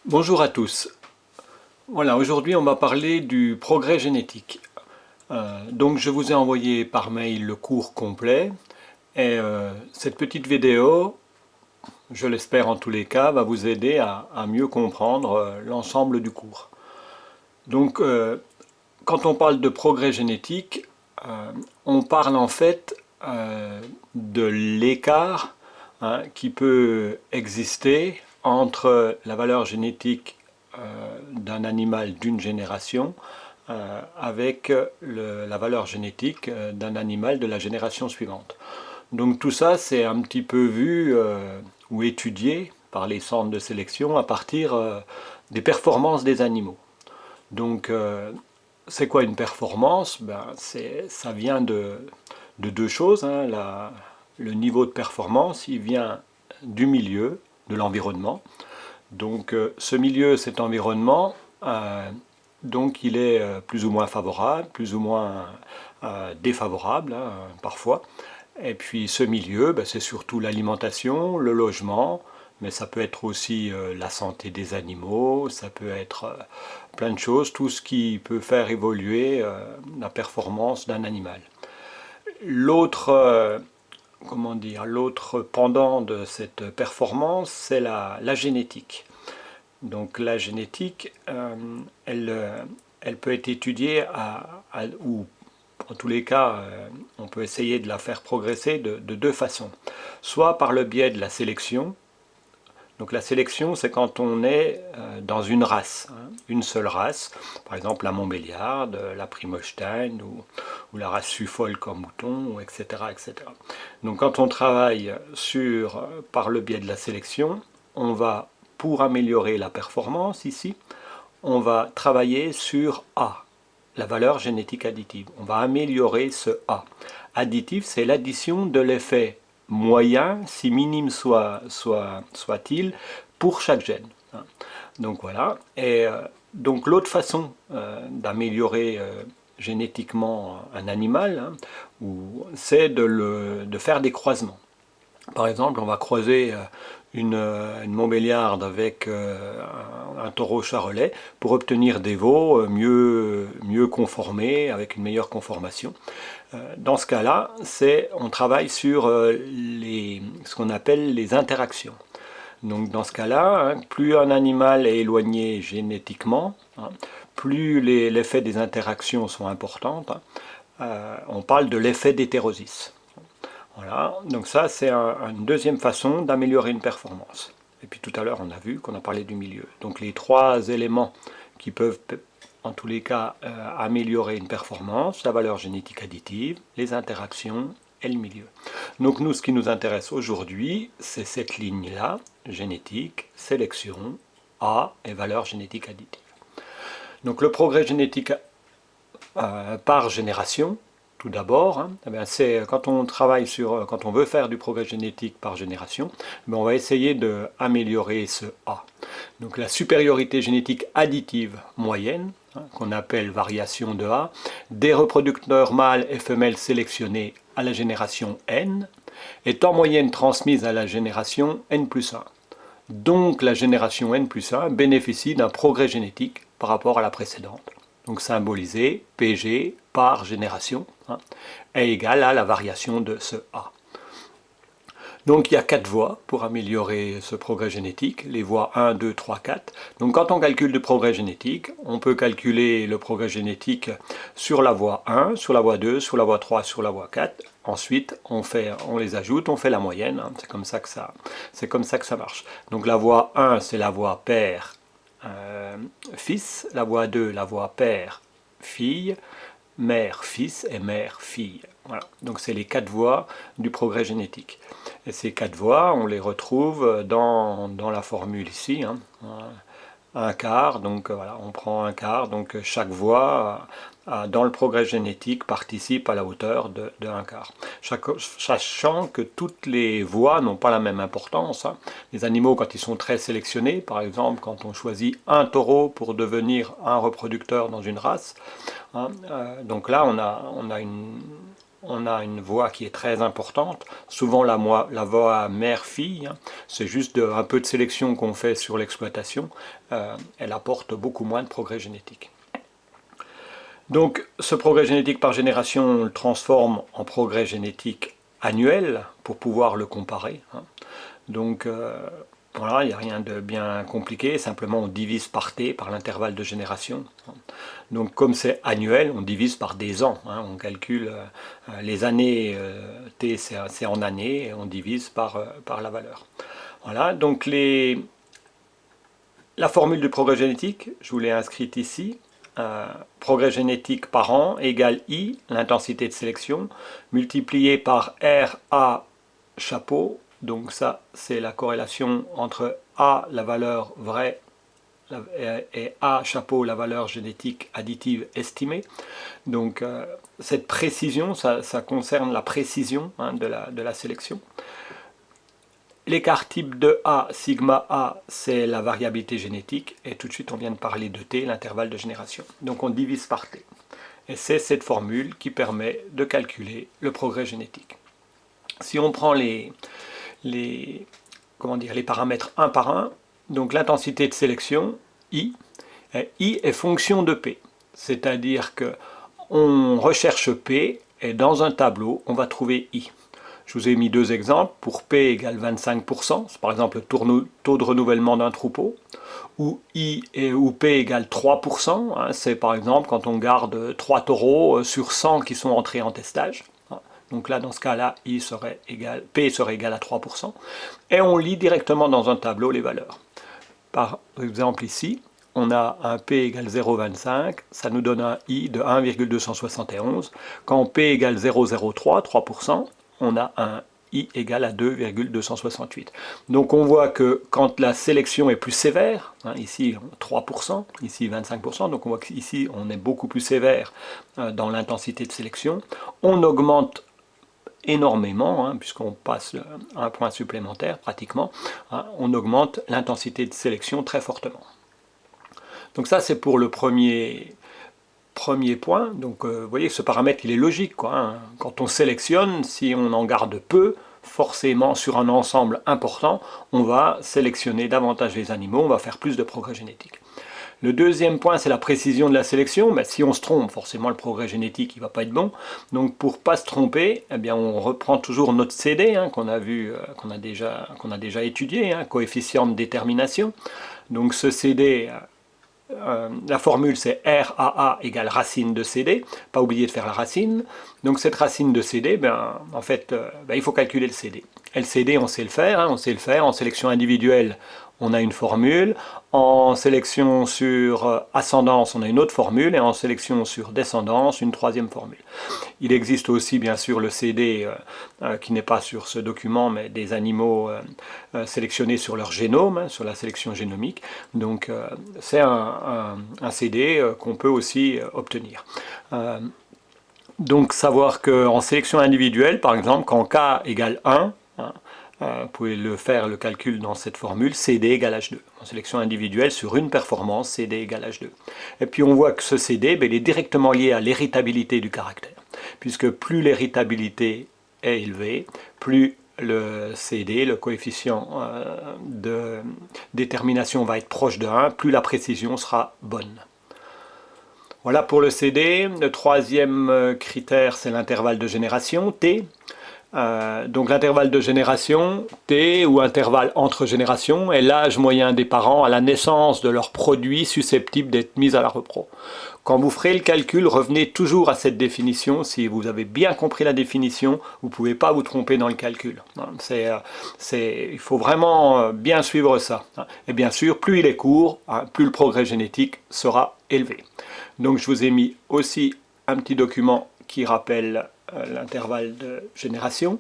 Bonjour à tous. Voilà, aujourd'hui on va parler du progrès génétique. Donc je vous ai envoyé par mail le cours complet et cette petite vidéo, je l'espère en tous les cas, va vous aider à mieux comprendre l'ensemble du cours. Donc quand on parle de progrès génétique, on parle en fait de l'écart qui peut exister entre la valeur génétique d'un animal d'une génération avec la valeur génétique d'un animal de la génération suivante. Donc tout ça, c'est un petit peu vu ou étudié par les centres de sélection à partir des performances des animaux. Donc c'est quoi une performance? Ça vient de deux choses, hein. Le niveau de performance, il vient du milieu, de l'environnement. Donc ce milieu, cet environnement, donc il est plus ou moins favorable, plus ou moins défavorable, hein, parfois. Et puis ce milieu, c'est surtout l'alimentation, le logement, mais ça peut être aussi la santé des animaux, ça peut être plein de choses, tout ce qui peut faire évoluer la performance d'un animal. L'autre comment dire, l'autre pendant de cette performance, c'est la génétique. Donc la génétique, elle peut être étudiée ou en tous les cas, on peut essayer de la faire progresser de deux façons. Soit par le biais de la sélection. Donc la sélection, c'est quand on est dans une race, hein, une seule race, par exemple la Montbéliarde, la Primolstein ou la race Suffolk en mouton, etc., etc. Donc quand on travaille par le biais de la sélection, on va, pour améliorer la performance ici, on va travailler sur A, la valeur génétique additive. On va améliorer ce A. Additif, c'est l'addition de l'effet moyen, si minime soit-il, pour chaque gène. Donc voilà. Et donc l'autre façon d'améliorer génétiquement un animal, c'est de faire des croisements. Par exemple, on va croiser une Montbéliarde avec un taureau charolais pour obtenir des veaux mieux conformés, avec une meilleure conformation. Dans ce cas-là, on travaille sur ce qu'on appelle les interactions. Donc dans ce cas-là, hein, plus un animal est éloigné génétiquement, hein, plus l'effet des interactions sont importantes. On parle de l'effet d'hétérosis. Voilà, donc ça c'est une deuxième façon d'améliorer une performance. Et puis tout à l'heure on a vu qu'on a parlé du milieu. Donc les trois éléments qui peuvent en tous les cas améliorer une performance, la valeur génétique additive, les interactions et le milieu. Donc nous, ce qui nous intéresse aujourd'hui, c'est cette ligne-là, génétique, sélection, A et valeur génétique additive. Donc le progrès génétique par génération, tout d'abord, hein, c'est quand on travaille quand on veut faire du progrès génétique par génération, on va essayer d'améliorer ce A. Donc la supériorité génétique additive moyenne, hein, qu'on appelle variation de A, des reproducteurs mâles et femelles sélectionnés à la génération N, est en moyenne transmise à la génération N plus 1. Donc la génération N plus 1 bénéficie d'un progrès génétique par rapport à la précédente. Donc symbolisé PG par génération, hein, est égal à la variation de ce A. Donc il y a 4 voies pour améliorer ce progrès génétique, les voies 1, 2, 3, 4. Donc quand on calcule le progrès génétique, on peut calculer le progrès génétique sur la voie 1, sur la voie 2, sur la voie 3, sur la voie 4. Ensuite, on les ajoute, on fait la moyenne, hein, c'est comme ça que ça marche. Donc la voie 1, c'est la voie père, fils, la voie 2, la voie père, fille, mère, fils et mère, fille. Voilà. Donc c'est les 4 voies du progrès génétique. Et ces 4 voies, on les retrouve dans la formule ici, hein. Un quart, donc voilà, on prend un quart, donc chaque voie dans le progrès génétique participe à la hauteur de 1 quart. Sachant que toutes les voies n'ont pas la même importance, hein. Les animaux, quand ils sont très sélectionnés, par exemple, quand on choisit un taureau pour devenir un reproducteur dans une race, hein, donc là on a on a une voix qui est très importante, souvent la voix mère-fille, hein. C'est juste un peu de sélection qu'on fait sur l'exploitation, elle apporte beaucoup moins de progrès génétique. Donc ce progrès génétique par génération, on le transforme en progrès génétique annuel pour pouvoir le comparer, hein. Donc voilà, il n'y a rien de bien compliqué, simplement on divise par t, par l'intervalle de génération. Donc comme c'est annuel, on divise par des ans, hein. On calcule les années, t c'est en années, et on divise par la valeur. Voilà, donc la formule du progrès génétique, je vous l'ai inscrite ici. Progrès génétique par an égale I, l'intensité de sélection, multiplié par RA chapeau. Donc ça, c'est la corrélation entre A, la valeur vraie, et A chapeau, la valeur génétique additive estimée. Donc cette précision, ça concerne la précision, hein, de la sélection. L'écart type de A, sigma A, c'est la variabilité génétique, et tout de suite on vient de parler de T, l'intervalle de génération. Donc on divise par T. Et c'est cette formule qui permet de calculer le progrès génétique. Si on prend les paramètres un par un, donc l'intensité de sélection, I est fonction de P. C'est-à-dire que on recherche P, et dans un tableau, on va trouver I. Je vous ai mis deux exemples. Pour P égale 25%, c'est par exemple le taux de renouvellement d'un troupeau, ou P égale 3%, hein, c'est par exemple quand on garde 3 taureaux sur 100 qui sont entrés en testage. Donc là, dans ce cas-là, P serait égal à 3%. Et on lit directement dans un tableau les valeurs. Par exemple ici, on a un P égale 0,25, ça nous donne un I de 1,271. Quand P égale 0,03, 3%, on a un I égale à 2,268. Donc on voit que quand la sélection est plus sévère, hein, ici 3%, ici 25%, donc on voit qu'ici on est beaucoup plus sévère dans l'intensité de sélection, on augmente énormément, hein, puisqu'on passe un point supplémentaire pratiquement, hein, on augmente l'intensité de sélection très fortement. Donc ça c'est pour le premier point. Donc vous voyez que ce paramètre il est logique, quoi, hein. Quand on sélectionne, si on en garde peu, forcément sur un ensemble important, on va sélectionner davantage les animaux, on va faire plus de progrès génétique. Le deuxième point, c'est la précision de la sélection. Ben, si on se trompe, forcément le progrès génétique ne va pas être bon. Donc pour ne pas se tromper, eh bien, on reprend toujours notre CD, hein, qu'on a déjà étudié, hein, coefficient de détermination. Donc ce CD, la formule c'est RAA égale racine de CD, pas oublier de faire la racine. Donc cette racine de CD, en fait, il faut calculer le CD. Et le CD, on sait le faire, hein, en sélection individuelle, on a une formule, en sélection sur ascendance, on a une autre formule, et en sélection sur descendance, une troisième formule. Il existe aussi bien sûr le CD qui n'est pas sur ce document, mais des animaux sélectionnés sur leur génome, hein, sur la sélection génomique. Donc c'est un CD qu'on peut aussi obtenir. Donc savoir qu'en sélection individuelle, par exemple, quand K égale 1, hein, vous pouvez le calcul dans cette formule, CD égale H2. En sélection individuelle, sur une performance, CD égale H2. Et puis on voit que ce CD, il est directement lié à l'héritabilité du caractère. Puisque plus l'héritabilité est élevée, plus le CD, le coefficient de détermination va être proche de 1, plus la précision sera bonne. Voilà pour le CD. Le troisième critère, c'est l'intervalle de génération, T. Donc l'intervalle de génération, T, ou intervalle entre générations, est l'âge moyen des parents à la naissance de leurs produits susceptibles d'être mis à la repro. Quand vous ferez le calcul, revenez toujours à cette définition. Si vous avez bien compris la définition, vous ne pouvez pas vous tromper dans le calcul. Il faut vraiment bien suivre ça. Et bien sûr, plus il est court, plus le progrès génétique sera élevé. Donc je vous ai mis aussi un petit document qui rappelle l'intervalle de génération.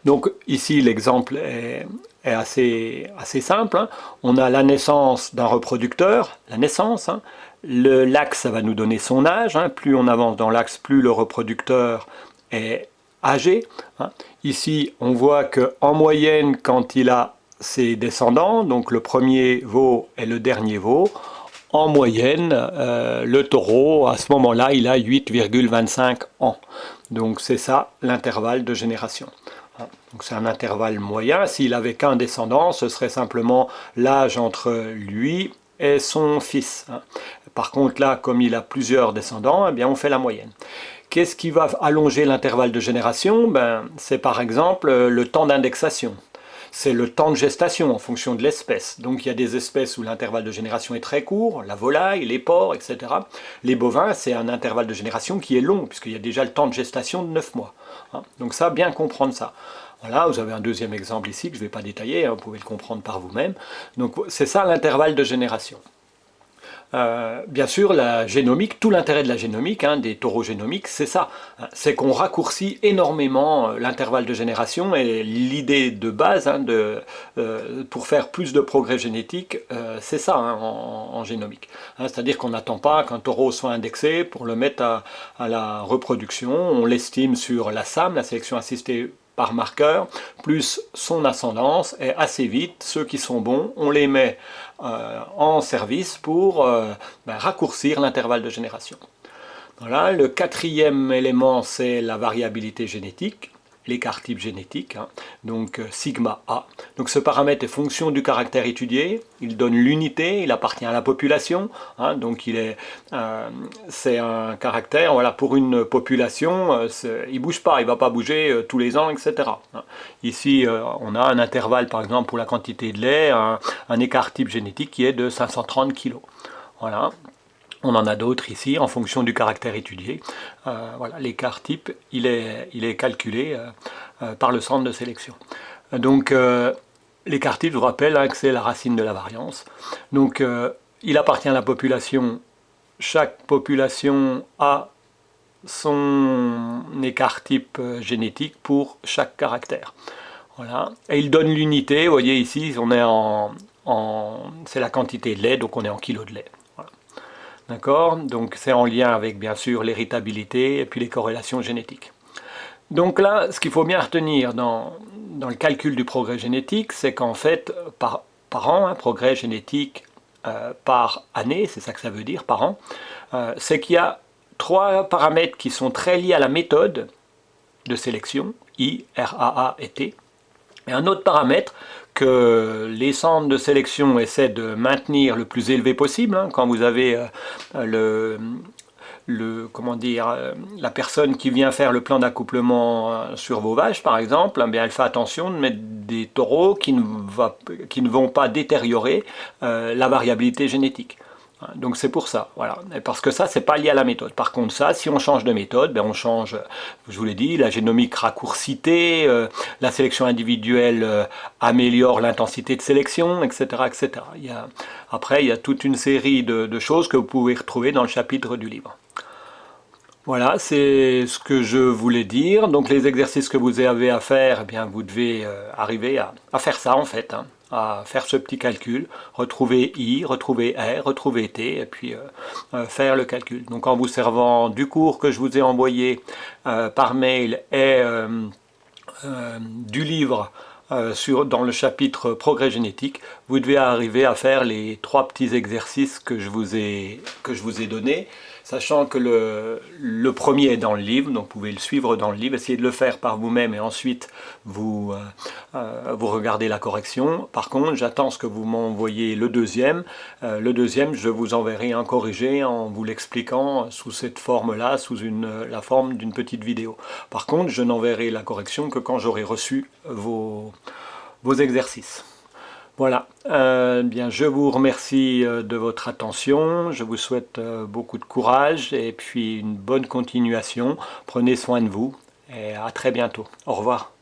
Donc ici l'exemple est assez simple, hein. On a la naissance d'un reproducteur, la naissance, hein. L'axe, ça va nous donner son âge, hein. Plus on avance dans l'axe, plus le reproducteur est âgé, hein. Ici on voit qu'en moyenne, quand il a ses descendants, donc le premier veau et le dernier veau, en moyenne, le taureau, à ce moment-là, il a 8,25 ans. Donc c'est ça l'intervalle de génération. Donc c'est un intervalle moyen. S'il avait qu'un descendant, ce serait simplement l'âge entre lui et son fils. Par contre là, comme il a plusieurs descendants, eh bien on fait la moyenne. Qu'est-ce qui va allonger l'intervalle de génération? C'est par exemple le temps d'indexation. C'est le temps de gestation en fonction de l'espèce. Donc il y a des espèces où l'intervalle de génération est très court, la volaille, les porcs, etc. Les bovins, c'est un intervalle de génération qui est long, puisqu'il y a déjà le temps de gestation de 9 mois. Donc ça, bien comprendre ça. Voilà, vous avez un deuxième exemple ici que je ne vais pas détailler, vous pouvez le comprendre par vous-même. Donc c'est ça l'intervalle de génération. Bien sûr, la génomique, tout l'intérêt de la génomique, des taureaux génomiques, c'est ça. C'est qu'on raccourcit énormément l'intervalle de génération et l'idée de base pour faire plus de progrès génétiques, c'est ça en génomique. C'est-à-dire qu'on n'attend pas qu'un taureau soit indexé pour le mettre à la reproduction. On l'estime sur la SAM, la sélection assistée par marqueur, plus son ascendance, et assez vite, ceux qui sont bons, on les met en service pour raccourcir l'intervalle de génération. Voilà, le quatrième élément, c'est la variabilité génétique, l'écart type génétique, donc sigma A. Donc ce paramètre est fonction du caractère étudié, il donne l'unité, il appartient à la population, donc c'est un caractère, voilà, pour une population, il ne bouge pas, il ne va pas bouger tous les ans, etc. Ici, on a un intervalle, par exemple, pour la quantité de lait, un écart type génétique qui est de 530 kg. Voilà. On en a d'autres ici, en fonction du caractère étudié. Voilà, l'écart type, il est calculé par le centre de sélection. Donc, l'écart type, je vous rappelle que c'est la racine de la variance. Donc, il appartient à la population. Chaque population a son écart type génétique pour chaque caractère. Voilà. Et il donne l'unité. Vous voyez ici, on est c'est la quantité de lait, donc on est en kilos de lait. D'accord? Donc c'est en lien avec bien sûr l'héritabilité et puis les corrélations génétiques. Donc là, ce qu'il faut bien retenir dans le calcul du progrès génétique, c'est qu'en fait, par an, progrès génétique par année, c'est ça que ça veut dire, par an, c'est qu'il y a 3 paramètres qui sont très liés à la méthode de sélection, I, RAA et T, et un autre paramètre que les centres de sélection essaient de maintenir le plus élevé possible. Quand vous avez la personne qui vient faire le plan d'accouplement sur vos vaches, par exemple, elle fait attention de mettre des taureaux qui ne vont pas détériorer la variabilité génétique. Donc c'est pour ça, voilà. Parce que ça, c'est pas lié à la méthode. Par contre, ça, si on change de méthode, on change, je vous l'ai dit, la génomique raccourcitée, la sélection individuelle améliore l'intensité de sélection, etc. etc. Après, il y a toute une série de choses que vous pouvez retrouver dans le chapitre du livre. Voilà, c'est ce que je voulais dire. Donc les exercices que vous avez à faire, vous devez arriver à faire ça en fait. À faire ce petit calcul, retrouver I, retrouver R, retrouver T, et puis faire le calcul. Donc en vous servant du cours que je vous ai envoyé par mail et du livre dans le chapitre progrès génétique, vous devez arriver à faire les 3 petits exercices que je vous ai donnés, sachant que le premier est dans le livre, donc vous pouvez le suivre dans le livre, essayez de le faire par vous-même et ensuite vous regardez la correction. Par contre, j'attends ce que vous m'envoyez le deuxième. Le deuxième, je vous enverrai un corrigé en vous l'expliquant sous cette forme-là, sous la forme d'une petite vidéo. Par contre, je n'enverrai la correction que quand j'aurai reçu vos exercices. Voilà, je vous remercie de votre attention, je vous souhaite beaucoup de courage et puis une bonne continuation. Prenez soin de vous et à très bientôt. Au revoir.